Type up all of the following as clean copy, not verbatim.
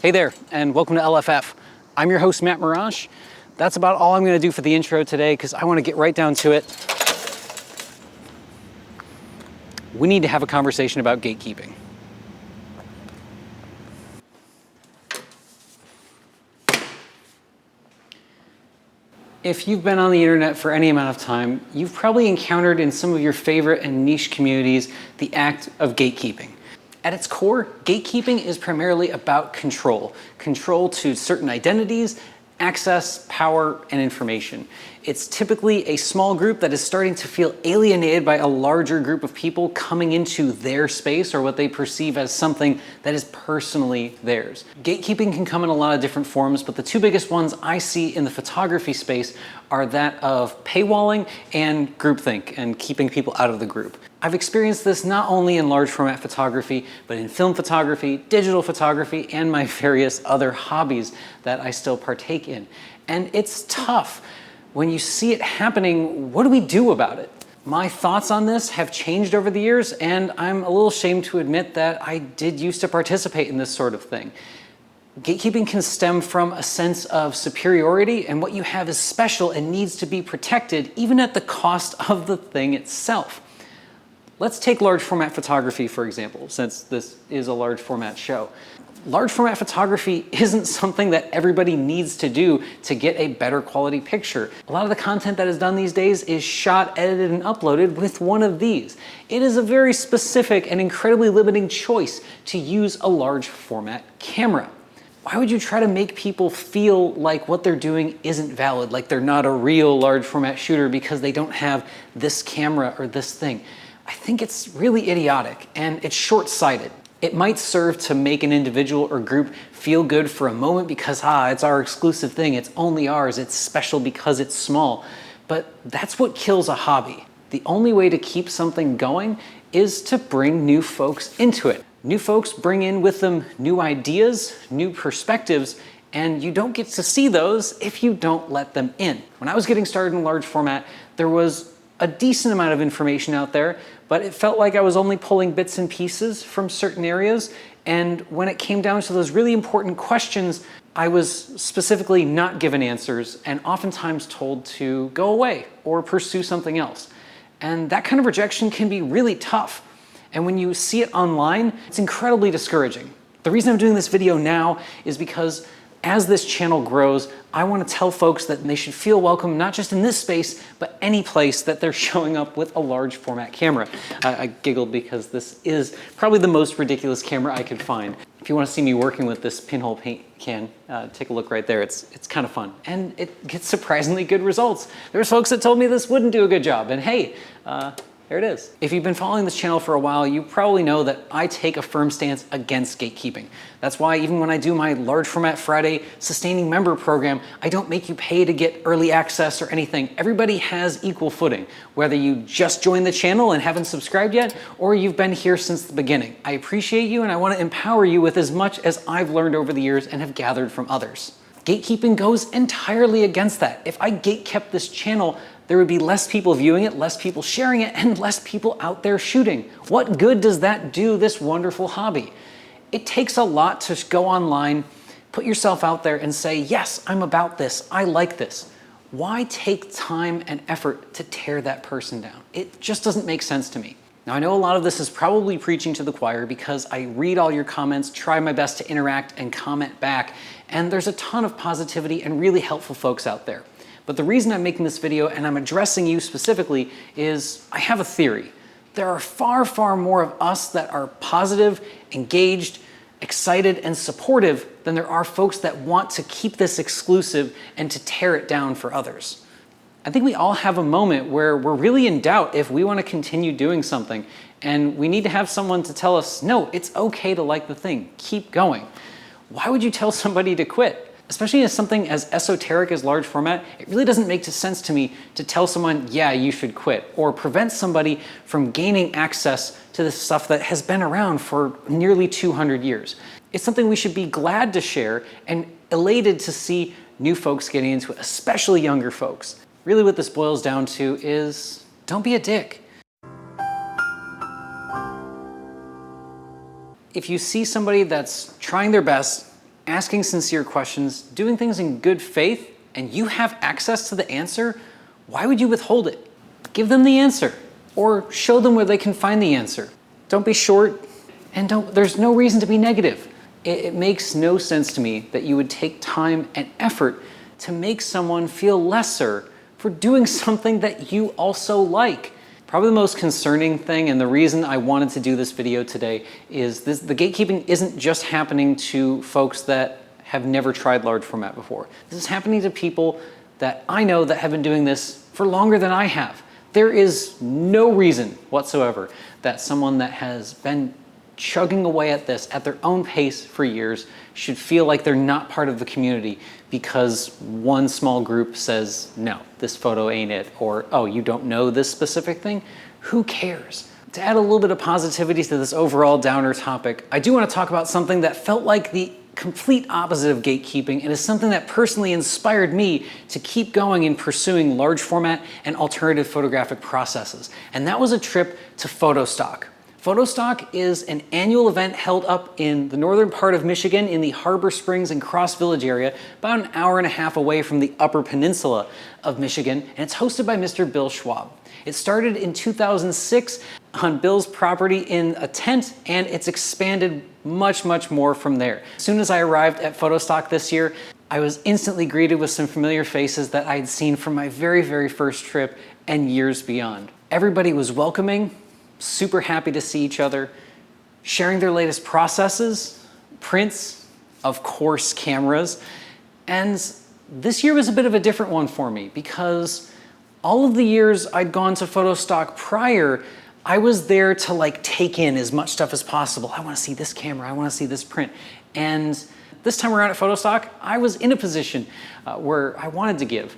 Hey there, and welcome to LFF. I'm your host, Matt Marrash. That's about all I'm going to do for the intro today because I want to get right down to it. We need to have a conversation about gatekeeping. If you've been on the internet for any amount of time, you've probably encountered in some of your favorite and niche communities the act of gatekeeping. At its core, gatekeeping is primarily about control. Control to certain identities, access, power, and information. It's typically a small group that is starting to feel alienated by a larger group of people coming into their space or what they perceive as something that is personally theirs. Gatekeeping can come in a lot of different forms, but the two biggest ones I see in the photography space are that of paywalling and groupthink and keeping people out of the group. I've experienced this not only in large format photography, but in film photography, digital photography, and my various other hobbies that I still partake in. And it's tough. When you see it happening, what do we do about it? My thoughts on this have changed over the years, and I'm a little ashamed to admit that I did used to participate in this sort of thing. Gatekeeping can stem from a sense of superiority, and what you have is special and needs to be protected, even at the cost of the thing itself. Let's take large format photography, for example, since this is a large format show. Large format photography isn't something that everybody needs to do to get a better quality picture. A lot of the content that is done these days is shot, edited, and uploaded with one of these. It is a very specific and incredibly limiting choice to use a large format camera. Why would you try to make people feel like what they're doing isn't valid, like they're not a real large format shooter because they don't have this camera or this thing? I think it's really idiotic and it's short-sighted. It might serve to make an individual or group feel good for a moment because, it's our exclusive thing, it's only ours, it's special because it's small. But that's what kills a hobby. The only way to keep something going is to bring new folks into it. New folks bring in with them new ideas, new perspectives, and you don't get to see those if you don't let them in. When I was getting started in large format, there was a decent amount of information out there, but it felt like I was only pulling bits and pieces from certain areas. And when it came down to those really important questions, I was specifically not given answers and oftentimes told to go away or pursue something else. And that kind of rejection can be really tough. And when you see it online, it's incredibly discouraging. The reason I'm doing this video now is because as this channel grows, I want to tell folks that they should feel welcome, not just in this space, but any place that they're showing up with a large format camera. I giggled because this is probably the most ridiculous camera I could find. If you want to see me working with this pinhole paint can, take a look right there. It's kind of fun. And it gets surprisingly good results. There's folks that told me this wouldn't do a good job, and hey, there it is. If you've been following this channel for a while, you probably know that I take a firm stance against gatekeeping. That's why even when I do my Large Format Friday Sustaining Member Program, I don't make you pay to get early access or anything. Everybody has equal footing, whether you just joined the channel and haven't subscribed yet, or you've been here since the beginning. I appreciate you and I want to empower you with as much as I've learned over the years and have gathered from others. Gatekeeping goes entirely against that. If I gatekept this channel, there would be less people viewing it, less people sharing it, and less people out there shooting. What good does that do this wonderful hobby? It takes a lot to go online, put yourself out there and say, yes, I'm about this, I like this. Why take time and effort to tear that person down? It just doesn't make sense to me. Now, I know a lot of this is probably preaching to the choir because I read all your comments, try my best to interact and comment back, and there's a ton of positivity and really helpful folks out there. But the reason I'm making this video and I'm addressing you specifically is I have a theory. There are far, far more of us that are positive, engaged, excited, and supportive than there are folks that want to keep this exclusive and to tear it down for others. I think we all have a moment where we're really in doubt if we want to continue doing something, and we need to have someone to tell us, no, it's okay to like the thing, keep going. Why would you tell somebody to quit? Especially as something as esoteric as large format, it really doesn't make sense to me to tell someone, yeah, you should quit, or prevent somebody from gaining access to this stuff that has been around for nearly 200 years. It's something we should be glad to share and elated to see new folks getting into it, especially younger folks. Really what this boils down to is, don't be a dick. If you see somebody that's trying their best asking sincere questions, doing things in good faith, and you have access to the answer, why would you withhold it? Give them the answer, or show them where they can find the answer. Don't be short, and there's no reason to be negative. It makes no sense to me that you would take time and effort to make someone feel lesser for doing something that you also like. Probably the most concerning thing, and the reason I wanted to do this video today, is the gatekeeping isn't just happening to folks that have never tried large format before. This is happening to people that I know that have been doing this for longer than I have. There is no reason whatsoever that someone that has been chugging away at this at their own pace for years should feel like they're not part of the community because one small group says, no, this photo ain't it, or, oh, you don't know this specific thing? Who cares? To add a little bit of positivity to this overall downer topic, I do want to talk about something that felt like the complete opposite of gatekeeping, and is something that personally inspired me to keep going in pursuing large format and alternative photographic processes. And that was a trip to Photostock. Photostock is an annual event held up in the northern part of Michigan in the Harbor Springs and Cross Village area, about an hour and a half away from the Upper Peninsula of Michigan, and it's hosted by Mr. Bill Schwab. It started in 2006 on Bill's property in a tent, and it's expanded much, much more from there. As soon as I arrived at Photostock this year, I was instantly greeted with some familiar faces that I had seen from my very, very first trip and years beyond. Everybody was welcoming, super happy to see each other, sharing their latest processes, prints, of course, cameras. And this year was a bit of a different one for me because all of the years I'd gone to Photostock prior, I was there to take in as much stuff as possible. I want to see this camera, I want to see this print. And this time around at Photostock, I was in a position where I wanted to give.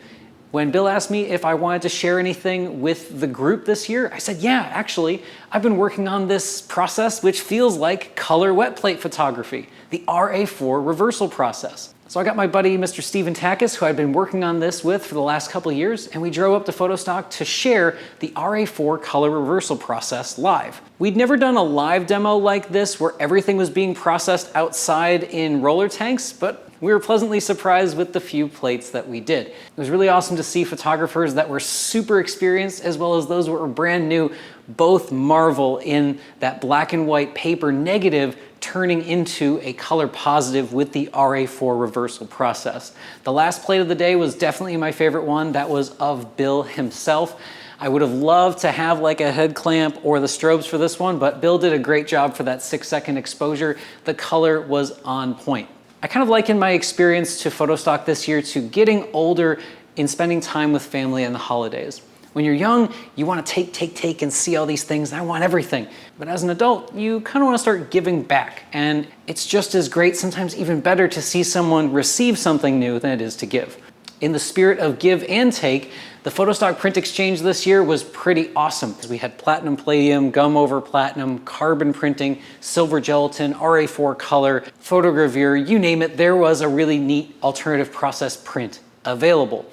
When Bill asked me if I wanted to share anything with the group this year, I said, yeah, actually, I've been working on this process which feels like color wet plate photography, the RA4 reversal process. So I got my buddy, Mr. Steven Takis, who I'd been working on this with for the last couple of years, and we drove up to Photostock to share the RA4 color reversal process live. We'd never done a live demo like this where everything was being processed outside in roller tanks, but we were pleasantly surprised with the few plates that we did. It was really awesome to see photographers that were super experienced as well as those that were brand new both marvel in that black and white paper negative turning into a color positive with the RA4 reversal process. The last plate of the day was definitely my favorite one. That was of Bill himself. I would have loved to have a head clamp or the strobes for this one, but Bill did a great job for that 6-second exposure. The color was on point. I kind of liken my experience to Photostock this year to getting older in spending time with family and the holidays. When you're young, you want to take and see all these things, and I want everything. But as an adult, you kind of want to start giving back. And it's just as great, sometimes even better, to see someone receive something new than it is to give. In the spirit of give and take, the Photostock print exchange this year was pretty awesome. We had platinum palladium, gum over platinum, carbon printing, silver gelatin, RA4 color, photogravure, you name it, there was a really neat alternative process print available.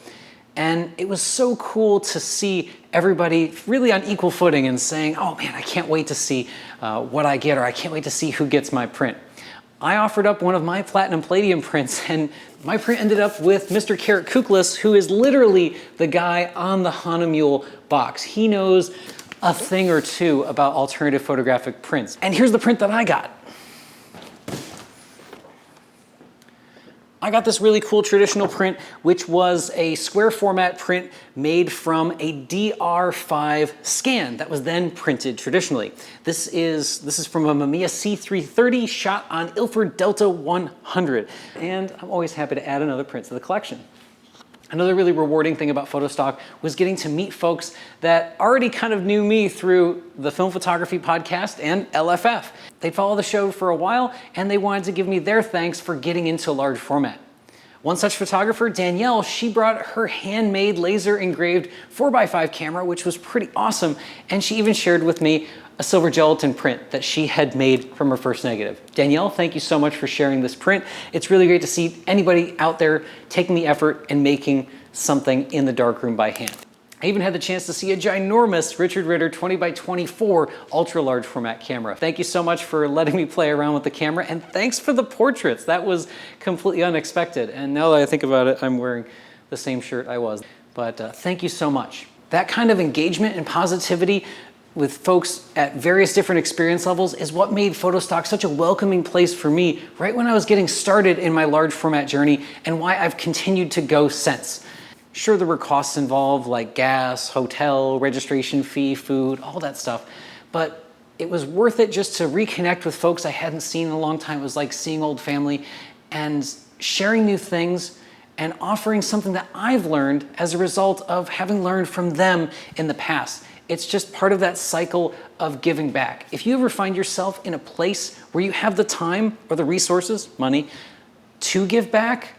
And it was so cool to see everybody really on equal footing and saying, oh man, I can't wait to see what I get, or I can't wait to see who gets my print. I offered up one of my platinum palladium prints, and my print ended up with Mr. Carrot Kuklis, who is literally the guy on the Hanemule box. He knows a thing or two about alternative photographic prints. And here's the print that I got. I got this really cool traditional print, which was a square format print made from a DR5 scan that was then printed traditionally. This is from a Mamiya C330 shot on Ilford Delta 100. And I'm always happy to add another print to the collection. Another really rewarding thing about Photostock was getting to meet folks that already kind of knew me through the Film Photography Podcast and LFF. They'd followed the show for a while, and they wanted to give me their thanks for getting into large format. One such photographer, Danielle, she brought her handmade laser engraved 4x5 camera, which was pretty awesome, and she even shared with me a silver gelatin print that she had made from her first negative. Danielle, thank you so much for sharing this print. It's really great to see anybody out there taking the effort and making something in the darkroom by hand. I even had the chance to see a ginormous Richard Ritter 20 by 24 ultra large format camera. Thank you so much for letting me play around with the camera, and thanks for the portraits. That was completely unexpected. And now that I think about it, I'm wearing the same shirt I was. But thank you so much. That kind of engagement and positivity with folks at various different experience levels is what made Photostock such a welcoming place for me right when I was getting started in my large format journey, and why I've continued to go since. Sure, there were costs involved like gas, hotel, registration fee, food, all that stuff, but it was worth it just to reconnect with folks I hadn't seen in a long time. It was like seeing old family and sharing new things and offering something that I've learned as a result of having learned from them in the past. It's just part of that cycle of giving back. If you ever find yourself in a place where you have the time or the resources, money, to give back,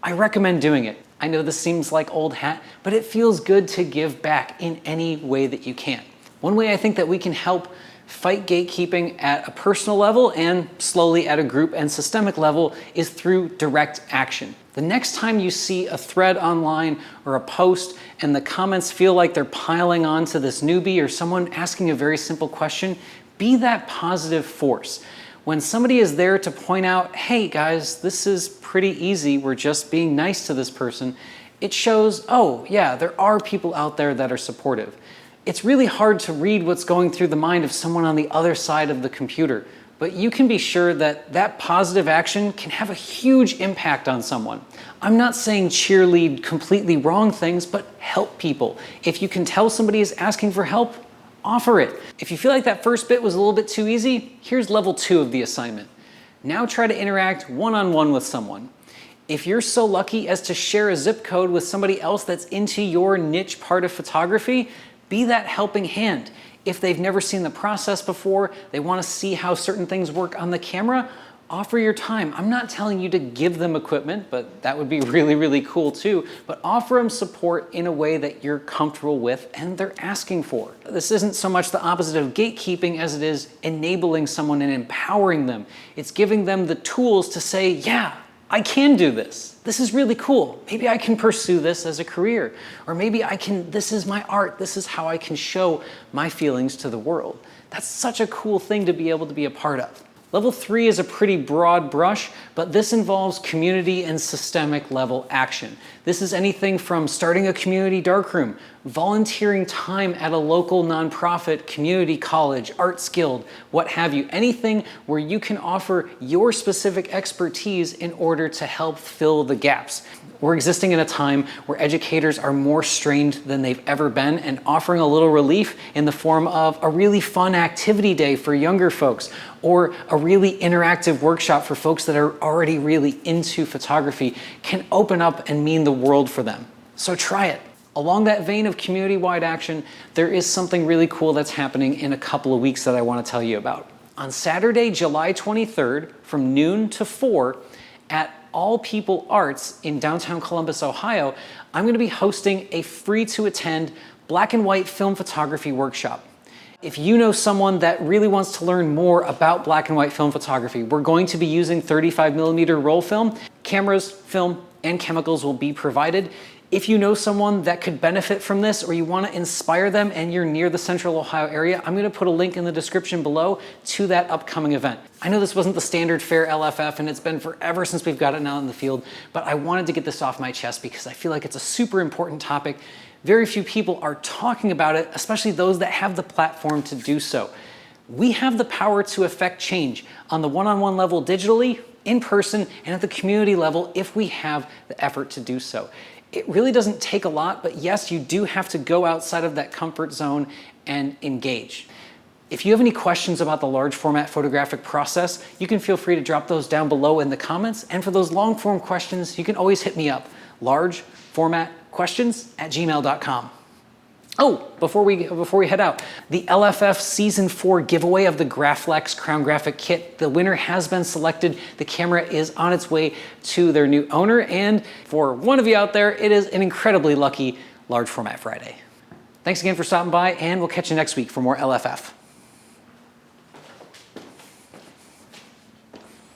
I recommend doing it. I know this seems like old hat, but it feels good to give back in any way that you can. One way I think that we can help fight gatekeeping at a personal level and slowly at a group and systemic level is through direct action. The next time you see a thread online or a post and the comments feel like they're piling on to this newbie or someone asking a very simple question, be that positive force. When somebody is there to point out, hey guys, this is pretty easy, we're just being nice to this person, it shows, oh yeah, there are people out there that are supportive. It's really hard to read what's going through the mind of someone on the other side of the computer, but you can be sure that that positive action can have a huge impact on someone. I'm not saying cheerlead completely wrong things, but help people. If you can tell somebody is asking for help, offer it. If you feel like that first bit was a little bit too easy, here's level 2 of the assignment. Now try to interact one-on-one with someone. If you're so lucky as to share a zip code with somebody else that's into your niche part of photography, be that helping hand. If they've never seen the process before, they want to see how certain things work on the camera, offer your time. I'm not telling you to give them equipment, but that would be really, really cool too. But offer them support in a way that you're comfortable with and they're asking for. This isn't so much the opposite of gatekeeping as it is enabling someone and empowering them. It's giving them the tools to say, yeah, I can do this. This is really cool. Maybe I can pursue this as a career. Or maybe this is my art. This is how I can show my feelings to the world. That's such a cool thing to be able to be a part of. Level 3 is a pretty broad brush, but this involves community and systemic level action. This is anything from starting a community darkroom, volunteering time at a local nonprofit, community college, arts guild, what have you. Anything where you can offer your specific expertise in order to help fill the gaps. We're existing in a time where educators are more strained than they've ever been, and offering a little relief in the form of a really fun activity day for younger folks, or a really interactive workshop for folks that are already really into photography can open up and mean the world for them. So try it. Along that vein of community-wide action, there is something really cool that's happening in a couple of weeks that I want to tell you about. On Saturday, July 23rd, from noon to 4, at All People Arts in downtown Columbus, Ohio, I'm going to be hosting a free-to-attend black and white film photography workshop. If you know someone that really wants to learn more about black and white film photography, we're going to be using 35mm roll film. Cameras, film, and chemicals will be provided. If you know someone that could benefit from this, or you want to inspire them and you're near the Central Ohio area, I'm going to put a link in the description below to that upcoming event. I know this wasn't the standard fare LFF, and it's been forever since we've got it now in the field, but I wanted to get this off my chest because I feel like it's a super important topic. Very few people are talking about it, especially those that have the platform to do so. We have the power to affect change on the one-on-one level digitally, in person, and at the community level if we have the effort to do so. It really doesn't take a lot, but yes, you do have to go outside of that comfort zone and engage. If you have any questions about the large format photographic process, you can feel free to drop those down below in the comments. And for those long form questions, you can always hit me up, largeformatquestions@gmail.com. Oh, before we head out, the LFF Season 4 giveaway of the Graflex Crown Graphic Kit, the winner has been selected. The camera is on its way to their new owner, and for one of you out there, it is an incredibly lucky Large Format Friday. Thanks again for stopping by, and we'll catch you next week for more LFF.